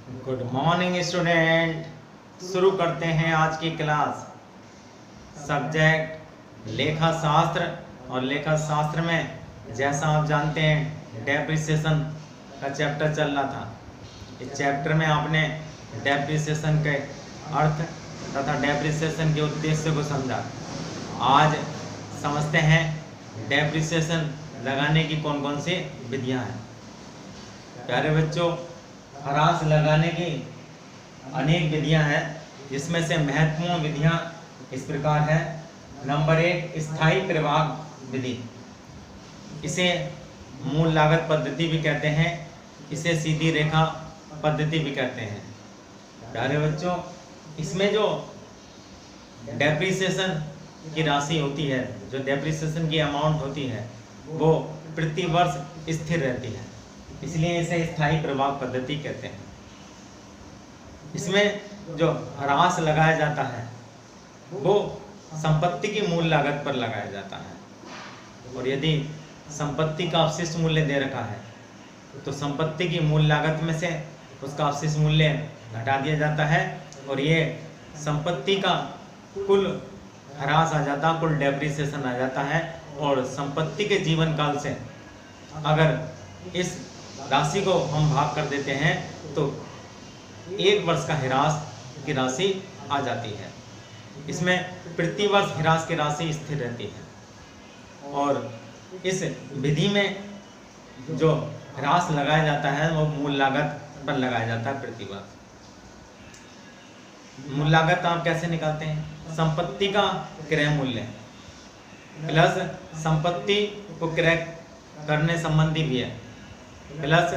Good morning student. शुरू करते हैं आज की क्लास। सब्जेक्ट लेखा शास्त्र, और लेखा शास्त्र में जैसा आप जानते हैं डेप्रिसिएशन का चैप्टर चल रहा था। इस चैप्टर में आपने डेप्रिसिएशन के अर्थ तथा डेप्रिसिएशन के उद्देश्य को समझा। आज समझते हैं डेप्रिसिएशन लगाने की कौन कौन सी विधियां हैं। प्यारे बच्चों, ह्रास लगाने की अनेक विधियां हैं, जिसमें से महत्वपूर्ण विधियां इस प्रकार है। नंबर 1, स्थायी प्रभाग विधि। इसे मूल लागत पद्धति भी कहते हैं, इसे सीधी रेखा पद्धति भी कहते हैं। प्यारे बच्चों, इसमें जो डेप्रिसिएशन की राशि होती है, जो डेप्रिसिएशन की अमाउंट होती है, वो प्रति वर्ष स्थिर रहती है, इसलिए इसे स्थायी प्रभाग पद्धति कहते हैं। इसमें जो ह्रास लगाया जाता है वो संपत्ति की मूल लागत पर लगाया जाता है, और यदि संपत्ति का अवशिष्ट मूल्य दे रखा है तो संपत्ति की मूल लागत में से उसका अवशिष्ट मूल्य घटा दिया जाता है, और ये संपत्ति का कुल ह्रास आ जाता है, कुल डेप्रिसिएशन आ जाता है। और संपत्ति के जीवन काल से अगर इस राशि को हम भाग कर देते हैं तो 1 वर्ष का ह्रास की राशि आ जाती है। इसमें प्रति वर्ष ह्रास की राशि स्थिर रहती है, और इस विधि में जो ह्रास लगाया जाता है वो मूल लागत पर लगाया जाता है प्रति वर्ष। मूल लागत आप कैसे निकालते हैं? संपत्ति का क्रय मूल्य प्लस संपत्ति को क्रय करने संबंधी भी है, प्लस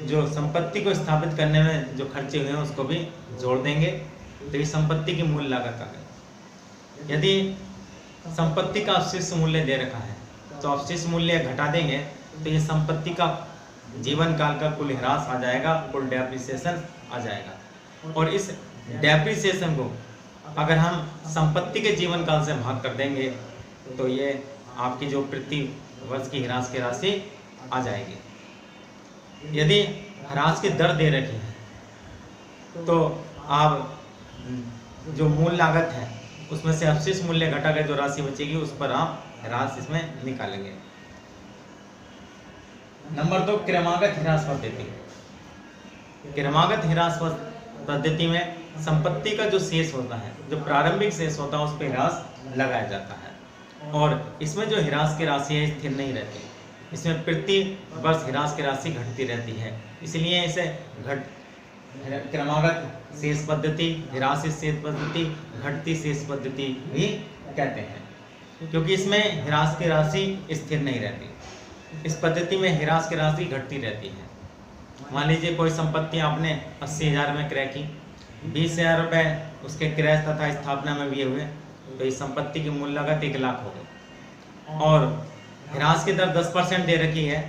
जो संपत्ति को स्थापित करने में जो खर्चे हुए हैं उसको भी जोड़ देंगे, तो ये संपत्ति की मूल लागत आ गई। यदि संपत्ति का अवशिष्ट मूल्य दे रखा है तो अवशिष्ट मूल्य घटा देंगे, तो ये संपत्ति का जीवन काल का कुल ह्रास आ जाएगा, कुल डेप्रिसिएशन आ जाएगा। और इस डेप्रिसिएशन को अगर हम संपत्ति के जीवन काल से भाग कर देंगे तो ये आपकी जो प्रति वर्ष की ह्रास की राशि आ जाएगी। यदि ह्रास की दर दे रखी है तो आप जो मूल लागत है उसमें से अवशिष्ट मूल्य घटा कर जो राशि बचेगी उस पर आप ह्रास इसमें निकालेंगे। नंबर 2, क्रमागत ह्रास पद्धति। क्रमागत ह्रास पद्धति में संपत्ति का जो शेष होता है, जो प्रारंभिक शेष होता है, उस पर ह्रास लगाया जाता है, और इसमें जो ह्रास की राशि है स्थिर नहीं रहती, इसमें प्रति वर्ष ह्रास की राशि घटती रहती है, इसलिए इसे क्रमागत शेष पद्धति, ह्रासी शेष पद्धति, घटती शेष पद्धति भी कहते हैं, क्योंकि इसमें ह्रास की राशि स्थिर नहीं रहती। इस पद्धति में ह्रास की राशि घटती रहती है। मान लीजिए कोई संपत्ति आपने 80,000 में क्रय की, 20,000 रुपये उसके क्रय तथा स्थापना में भी हुए, तो इस संपत्ति की मूल लागत 1 लाख हो गई, और ह्रास की दर 10% दे रखी है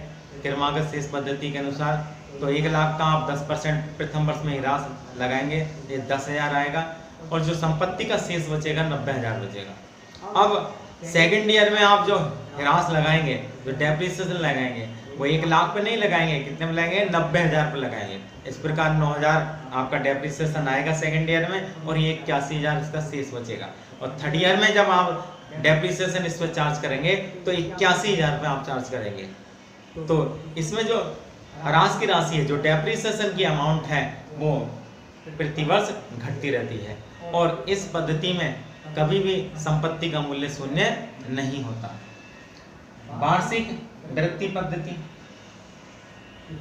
क्रमागत शेष पद्धति के अनुसार, तो 1 लाख का आप 10% प्रथम वर्ष में ह्रास लगाएंगे, ये 10,000 आएगा, और जो संपत्ति का शेष बचेगा 90,000 बचेगा। अब सेकेंड ईयर में आप जो ह्रास लगाएंगे, जो डेप्रिसिएशन लगाएंगे, वो 1 लाख पे नहीं लगाएंगे, कितने में लगाएंगे? 90,000 पे लगाएंगे। इस प्रकार 9,000 आपका डेप्रिसिएशन आएगा सेकेंड ईयर में, और ये 81,000 इसका शेष बचेगा। और थर्ड ईयर में जब आप डेप्रिसिएशन इस पर चार्ज करेंगे तो 81,000 पे आप चार्ज करेंगे। तो इसमें जो ह्रास की राशि है, जो डेप्रिसिएशन की अमाउंट है, वो प्रति वर्ष घटती रहती है, और इस पद्धति में कभी भी संपत्ति का मूल्य शून्य नहीं होता। वार्षिक वृद्धि पद्धति,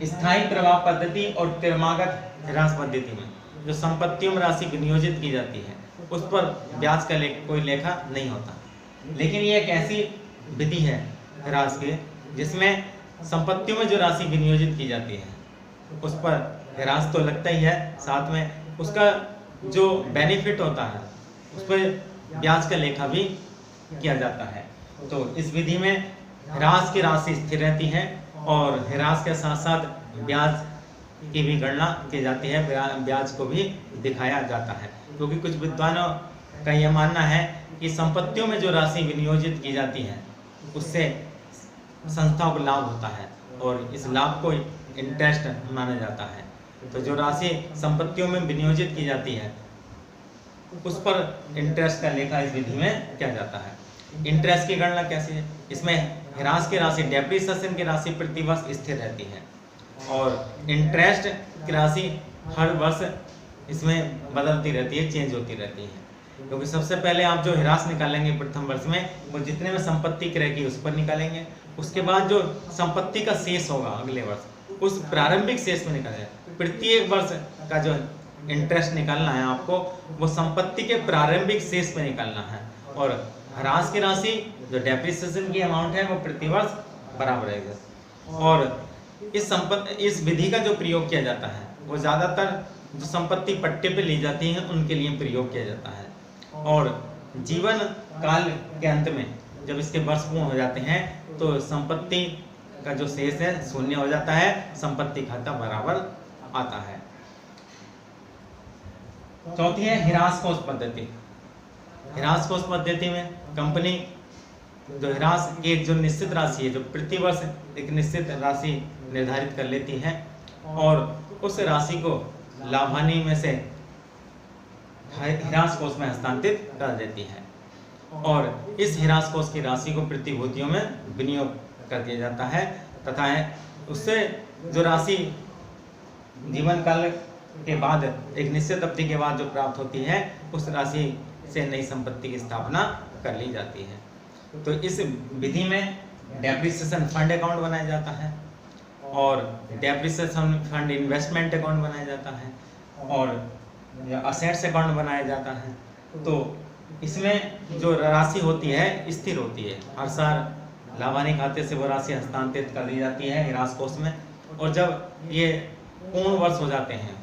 स्थायी प्रभाव पद्धति और क्रमागत ह्रास पद्धति में जो संपत्तियों में राशि विनियोजित की जाती है उस पर ब्याज का कोई लेखा नहीं होता, लेकिन ये एक ऐसी विधि है ह्रास की जिसमें संपत्तियों में जो राशि विनियोजित की जाती है उस पर ह्रास तो लगता ही है, साथ में उसका जो बेनिफिट होता है उस पर ब्याज का लेखा भी किया जाता है। तो इस विधि में ह्रास की राशि स्थिर रहती है, और ह्रास के साथ साथ ब्याज की भी गणना की जाती है, ब्याज को भी दिखाया जाता है, क्योंकि कुछ विद्वानों का यह मानना है कि संपत्तियों में जो राशि विनियोजित की जाती है उससे संस्था को लाभ होता है, और इस लाभ को इंटरेस्ट माना जाता है। तो जो राशि संपत्तियों में विनियोजित की जाती है उस पर इंटरेस्ट का लेखा इस विधि में किया जाता है। इंटरेस्ट की गणना कैसे है? इसमें ह्रास की राशि, डेप्रिसिएशन की राशि प्रति वर्ष स्थिर रहती है और इंटरेस्ट की राशि हर वर्ष इसमें बदलती रहती है, चेंज होती रहती है। क्योंकि सबसे पहले आप जो ह्रास निकालेंगे प्रथम वर्ष में, वो जितने में संपत्ति रहेगी उस पर निकालेंगे। उसके बाद जो संपत्ति का शेष होगा अगले वर्ष, उस प्रारंभिक शेष में निकालेंगे। प्रत्येक वर्ष का जो इंटरेस्ट निकालना है आपको, वो संपत्ति के प्रारंभिक शेष पे निकालना है। और ह्रास की राशि जो डेप्रिसिएशन की अमाउंट है वो प्रति वर्ष बराबर रहेगा। और इस विधि का जो प्रयोग किया जाता है वो ज़्यादातर जो संपत्ति पट्टे पे ली जाती है उनके लिए प्रयोग किया जाता है। और जीवन काल के अंत में जब इसके वर्ष पूर्ण हो जाते हैं तो संपत्ति का जो शेष है शून्य हो जाता है, संपत्ति खाता बराबर आता है। चौथी है ह्रास कोष पद्धति। ह्रास कोष पद्धति में कंपनी जो ह्रास की एक जो निश्चित राशि है, जो प्रति वर्ष एक निश्चित राशि निर्धारित कर लेती है और उस राशि को लाभ हानि में से ह्रास कोष में हस्तांतरित कर देती है और इस ह्रास कोष की राशि को प्रतिभूतियों में विनियोग कर दिया जाता है तथा उससे जो राशि जीवन काल के बाद एक निश्चित अवधि के बाद जो प्राप्त होती है उस राशि से नई संपत्ति की स्थापना कर ली जाती है। तो इस विधि में डेप्रिसिएशन फंड अकाउंट बनाया जाता है और डेप्रिसिएशन फंड इन्वेस्टमेंट अकाउंट बनाया जाता है और असेट्स अकाउंट बनाया जाता है। तो इसमें जो राशि होती है स्थिर होती है, हर साल लाभ हानि खाते से वो राशि हस्तांतरित कर दी जाती है ह्रास कोष में। और जब ये पूर्ण वर्ष हो जाते हैं,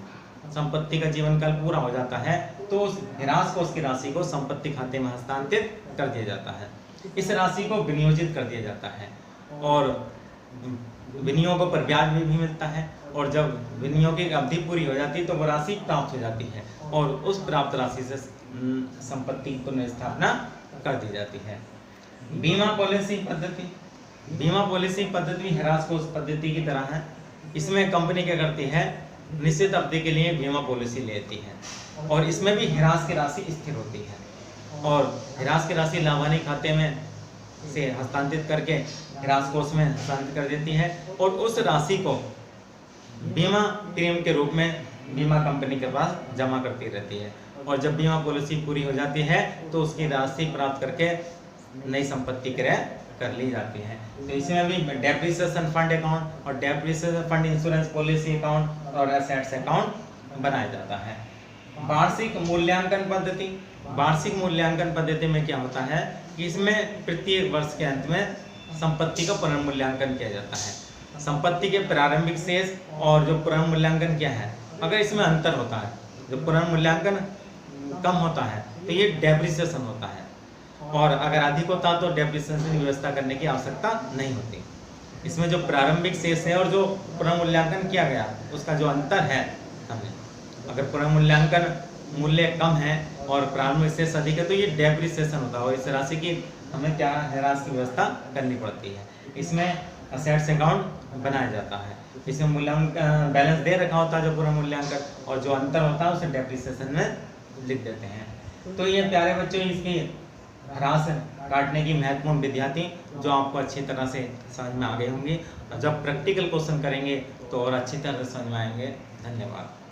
संपत्ति का जीवन काल पूरा हो जाता है, तो उस ह्रास कोष की राशि को संपत्ति खाते में हस्तांतरित कर दिया जाता है। इस राशि को विनियोजित कर दिया जाता है और विनियोगों पर ब्याज भी मिलता है और जब विनियोग की अवधि पूरी हो जाती है तो वो राशि प्राप्त हो जाती है और उस प्राप्त राशि से संपत्ति की पुनर्स्थापना कर दी जाती है। बीमा पॉलिसी पद्धति। बीमा पॉलिसी पद्धति भी ह्रास कोष पद्धति की तरह है। इसमें कंपनी क्या करती है, निश्चित अवधि के लिए बीमा पॉलिसी लेती है और इसमें भी ह्रास की राशि स्थिर होती है और ह्रास की राशि लाभ हानि खाते में से हस्तांतरित करके ह्रास कोष में हस्तांतरित कर देती है और उस राशि को बीमा प्रीमियम के रूप में बीमा कंपनी के पास जमा करती रहती है और जब बीमा पॉलिसी पूरी हो जाती है तो उसकी राशि प्राप्त करके नई संपत्ति क्रय कर ली जाती है। तो इसमें भी डेप्रिसिएशन फंड अकाउंट और depreciation fund insurance policy account और एसेट्स अकाउंट बनाया जाता है। वार्षिक मूल्यांकन पद्धति। वार्षिक मूल्यांकन पद्धति में क्या होता है कि इसमें प्रत्येक वर्ष के अंत में संपत्ति का पुनर्मूल्यांकन किया जाता है। संपत्ति के प्रारंभिक शेष और जो पुनर्मूल्यांकन क्या है, अगर इसमें अंतर होता है, जो पुनर्मूल्यांकन कम होता है तो ये डेप्रिसिएशन होता है और अगर अधिक होता तो डेप्रिसिएशन की व्यवस्था करने की आवश्यकता नहीं होती। इसमें जो प्रारंभिक शेष है और जो पुनर्मूल्यांकन किया गया उसका जो अंतर है, हमें अगर पुनर्मूल्यांकन मूल्य कम है और प्रारंभिक शेष अधिक है तो ये डेप्रिसिएशन होता है और इस राशि की हमें क्या ह्रास की व्यवस्था करनी पड़ती है। इसमें असेट्स अकाउंट बनाया जाता है। इसमें मूल्यांकन बैलेंस दे रखा होता है जो पुनर्मूल्यांकन और जो अंतर होता है उसे डेप्रिसिएशन में लिख देते हैं। तो ये प्यारे बच्चों इसकी ह्रास काटने की महत्वपूर्ण विधियाँ थी जो आपको अच्छी तरह से समझ में आ गई होंगी। जब प्रैक्टिकल क्वेश्चन करेंगे तो और अच्छी तरह से समझ में आएंगे। धन्यवाद।